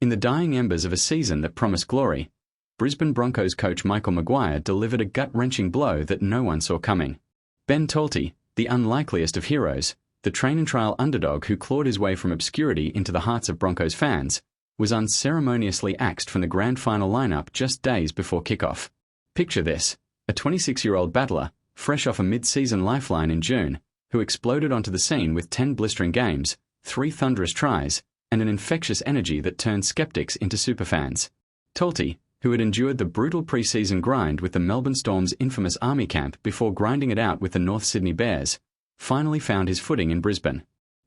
In the dying embers of a season that promised glory, Brisbane Broncos coach Michael Maguire delivered a gut-wrenching blow that no one saw coming. Ben Tolte, the unlikeliest of heroes, the train-and-trial underdog who clawed his way from obscurity into the hearts of Broncos fans, was unceremoniously axed from the grand final lineup just days before kickoff. Picture this: a 26-year-old battler, fresh off a mid-season lifeline in June, who exploded onto the scene with 10 blistering games, 3 thunderous tries, and an infectious energy that turned skeptics into superfans. Tolte, who had endured the brutal pre-season grind with the Melbourne Storm's infamous army camp before grinding it out with the North Sydney Bears, finally found his footing in Brisbane.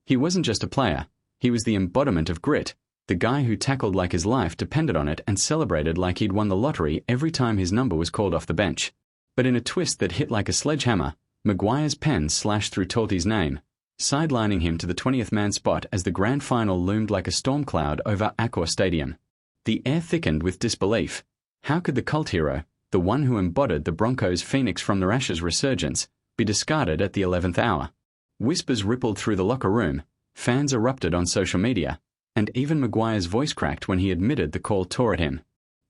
He wasn't just a player, he was the embodiment of grit, the guy who tackled like his life depended on it and celebrated like he'd won the lottery every time his number was called off the bench. But in a twist that hit like a sledgehammer, Maguire's pen slashed through Tolte's name, sidelining him to the 20th man spot as the grand final loomed like a storm cloud over Accor Stadium. The air thickened with disbelief. How could the cult hero, the one who embodied the Broncos' Phoenix from their ashes resurgence, be discarded at the 11th hour? Whispers rippled through the locker room, fans erupted on social media, and even Maguire's voice cracked when he admitted the call tore at him.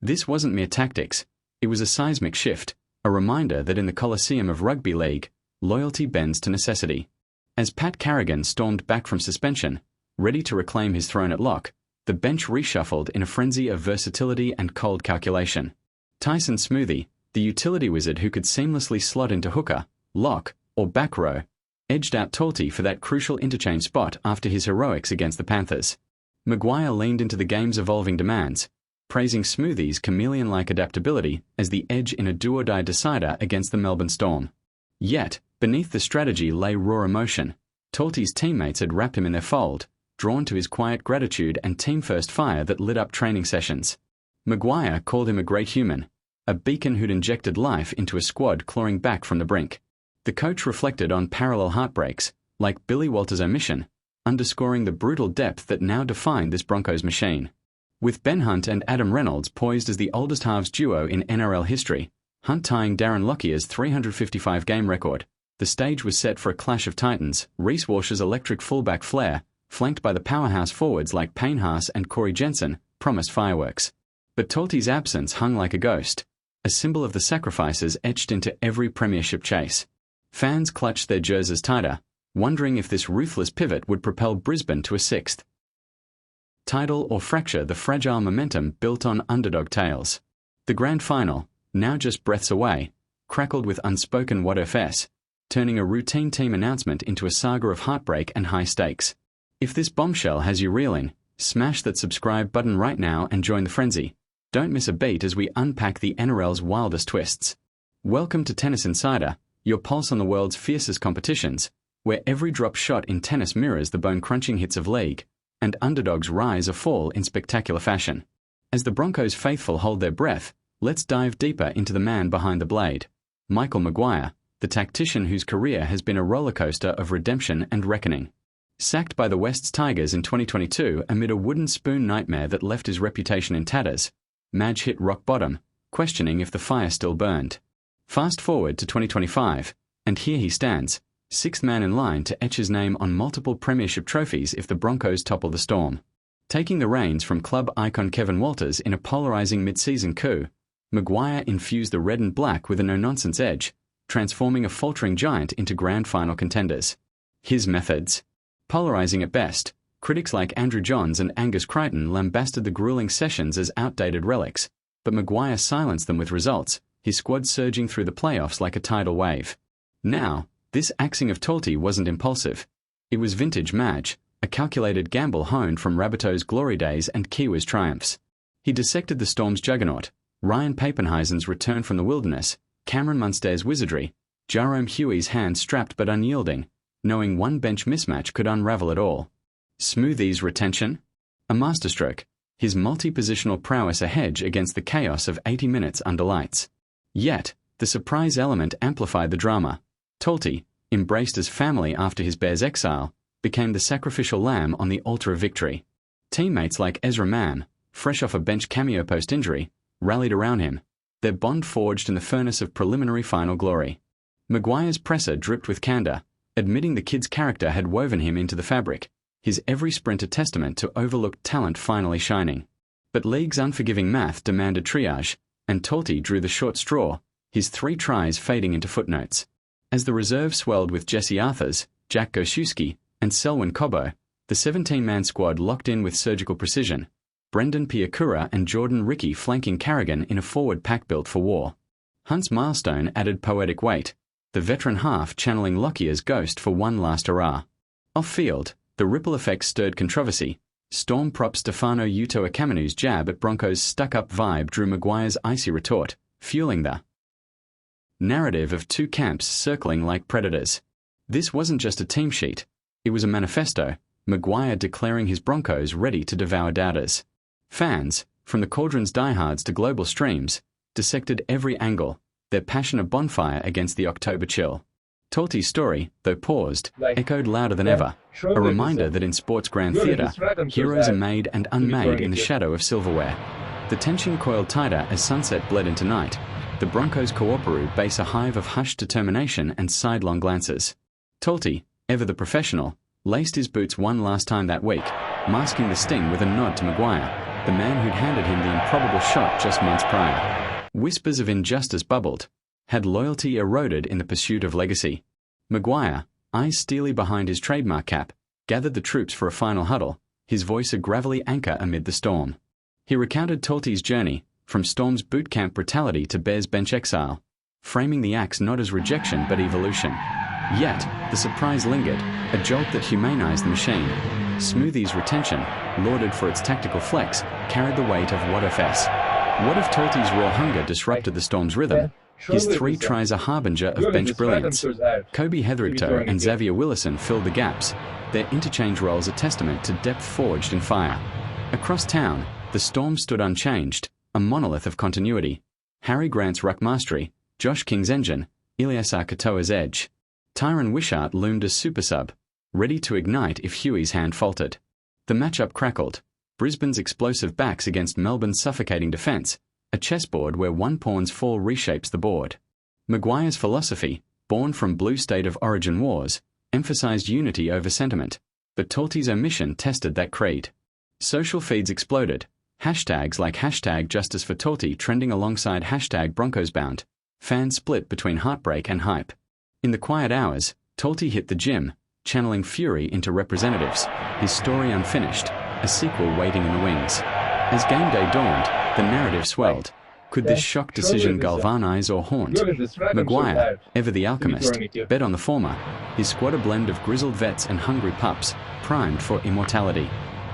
This wasn't mere tactics, it was a seismic shift, a reminder that in the Coliseum of Rugby League, loyalty bends to necessity. As Pat Carrigan stormed back from suspension, ready to reclaim his throne at lock, the bench reshuffled in a frenzy of versatility and cold calculation. Tyson Smoothie, the utility wizard who could seamlessly slot into hooker, lock, or back row, edged out Tolte for that crucial interchange spot after his heroics against the Panthers. Maguire leaned into the game's evolving demands, praising Smoothie's chameleon-like adaptability as the edge in a do-or-die decider against the Melbourne Storm. Yet, beneath the strategy lay raw emotion. Tolte's teammates had wrapped him in their fold, drawn to his quiet gratitude and team-first fire that lit up training sessions. Maguire called him a great human, a beacon who'd injected life into a squad clawing back from the brink. The coach reflected on parallel heartbreaks, like Billy Walters' omission, underscoring the brutal depth that now defined this Broncos machine. With Ben Hunt and Adam Reynolds poised as the oldest halves duo in NRL history, Hunt tying Darren Lockyer's 355-game record, the stage was set for a clash of titans. REECE Walsh's electric fullback flair, flanked by the powerhouse forwards like Payne Haas and Corey Jensen, promised fireworks. But Tolte's absence hung like a ghost, a symbol of the sacrifices etched into every premiership chase. Fans clutched their jerseys tighter, wondering if this ruthless pivot would propel Brisbane to a 6th title or fracture the fragile momentum built on underdog tales. The grand final, now just breaths away, crackled with unspoken what-ifs, turning a routine team announcement into a saga of heartbreak and high stakes. If this bombshell has you reeling, smash that subscribe button right now and join the frenzy. Don't miss a beat as we unpack the NRL's wildest twists. Welcome to Tennis Insider, your pulse on the world's fiercest competitions, where every drop shot in tennis mirrors the bone-crunching hits of league, and underdogs rise or fall in spectacular fashion. As the Broncos faithful hold their breath, let's dive deeper into the man behind the blade, Michael Maguire, the tactician whose career has been a rollercoaster of redemption and reckoning. Sacked by the West's Tigers in 2022 amid a wooden spoon nightmare that left his reputation in tatters, Madge hit rock bottom, questioning if the fire still burned. Fast forward to 2025, and here he stands, 6th man in line to etch his name on multiple premiership trophies if the Broncos topple the Storm. Taking the reins from club icon Kevin Walters in a polarizing mid-season coup, Maguire infused the red and black with a no-nonsense edge, transforming a faltering giant into grand final contenders. His methods? Polarizing at best, critics like Andrew Johns and Angus Crichton lambasted the grueling sessions as outdated relics, but Maguire silenced them with results, his squad surging through the playoffs like a tidal wave. Now, this axing of Tolte wasn't impulsive. It was vintage Madge, a calculated gamble honed from Rabbitoh's glory days and Kiwi's triumphs. He dissected the Storm's juggernaut, Ryan Papenhuizen's return from the wilderness, Cameron Munster's wizardry, Jarome Huey's hands strapped but unyielding, knowing one bench mismatch could unravel it all. Smoothie's retention? A masterstroke, his multi-positional prowess a hedge against the chaos of 80 minutes under lights. Yet, the surprise element amplified the drama. Tolte, embraced as family after his Bears exile, became the sacrificial lamb on the altar of victory. Teammates like Ezra Mam, fresh off a bench cameo post-injury, rallied around him, their bond forged in the furnace of preliminary final glory. Maguire's presser dripped with candor, admitting the kid's character had woven him into the fabric, his every sprint a testament to overlooked talent finally shining. But league's unforgiving math demanded triage, and Talty drew the short straw, his 3 tries fading into footnotes. As the reserve swelled with Jesse Arthurs, Jack Gosiewski, and Selwyn Cobbo, the 17-man squad locked in with surgical precision, Brendan Piakura and Jordan Rickey flanking Carrigan in a forward pack built for war. Hunt's milestone added poetic weight, the veteran half channeling Lockyer's ghost for one last hurrah. Off-field, the ripple effect stirred controversy. Storm prop Stefano Uto Akamenu's jab at Broncos' stuck-up vibe drew Maguire's icy retort, fueling the narrative of 2 camps circling like predators. This wasn't just a team sheet. It was a manifesto, Maguire declaring his Broncos ready to devour doubters. Fans, from the Cauldron's diehards to global streams, dissected every angle, their passion a bonfire against the October chill. Talty's story, though paused, echoed louder than ever, a reminder that in sports grand theatre, heroes are made and unmade in the shadow of silverware. The tension coiled tighter as sunset bled into night. The Broncos' Kooperoo base a hive of hushed determination and sidelong glances. Talty, ever the professional, laced his boots one last time that week, masking the sting with a nod to Maguire, the man who'd handed him the improbable shot just months prior. Whispers of injustice bubbled. Had loyalty eroded in the pursuit of legacy? Maguire, eyes steely behind his trademark cap, gathered the troops for a final huddle, his voice a gravelly anchor amid the storm. He recounted Talty's journey, from Storm's boot camp brutality to Bear's bench exile, framing the axe not as rejection but evolution. Yet, the surprise lingered, a jolt that humanized the machine. Smoothie's retention, lauded for its tactical flex, carried the weight of what if S. What if Talty's raw hunger disrupted the Storm's rhythm? His 3 tries a harbinger of bench brilliance. Kobe Hetherington and Xavier Willison filled the gaps, their interchange roles a testament to depth forged in fire. Across town, the Storm stood unchanged, a monolith of continuity. Harry Grant's ruck mastery, Josh King's engine, Ilyasar Katoa's edge. Tyron Wishart loomed as super sub, ready to ignite if Huey's hand faltered. The matchup crackled, Brisbane's explosive backs against Melbourne's suffocating defence, a chessboard where one pawn's fall reshapes the board. Maguire's philosophy, born from blue state of origin wars, emphasised unity over sentiment, but Talty's omission tested that creed. Social feeds exploded, hashtags like hashtag Justice for Talty trending alongside hashtag BroncosBound. Fans split between heartbreak and hype. In the quiet hours, Talty hit the gym, channeling fury into representatives, his story unfinished, a sequel waiting in the wings. As game day dawned, the narrative swelled. Could this shock decision galvanize or haunt? Maguire, ever the alchemist, bet on the former, his squad a blend of grizzled vets and hungry pups, primed for immortality.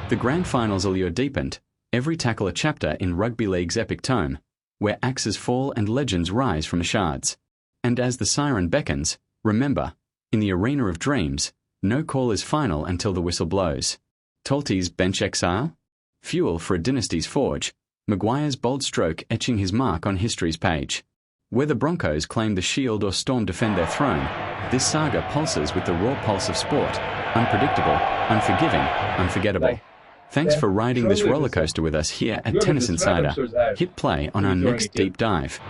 The grand finals allure deepened, every tackle a chapter in Rugby League's epic tome, where axes fall and legends rise from the shards. And as the siren beckons, remember, in the arena of dreams, no call is final until the whistle blows. Talty's bench exile? Fuel for a dynasty's forge, Maguire's bold stroke etching his mark on history's page. Whether Broncos claim the shield or Storm defend their throne, this saga pulses with the raw pulse of sport, unpredictable, unforgiving, unforgettable. Thanks for riding this rollercoaster with us here at Tennis Insider. Hit play on our next deep dive.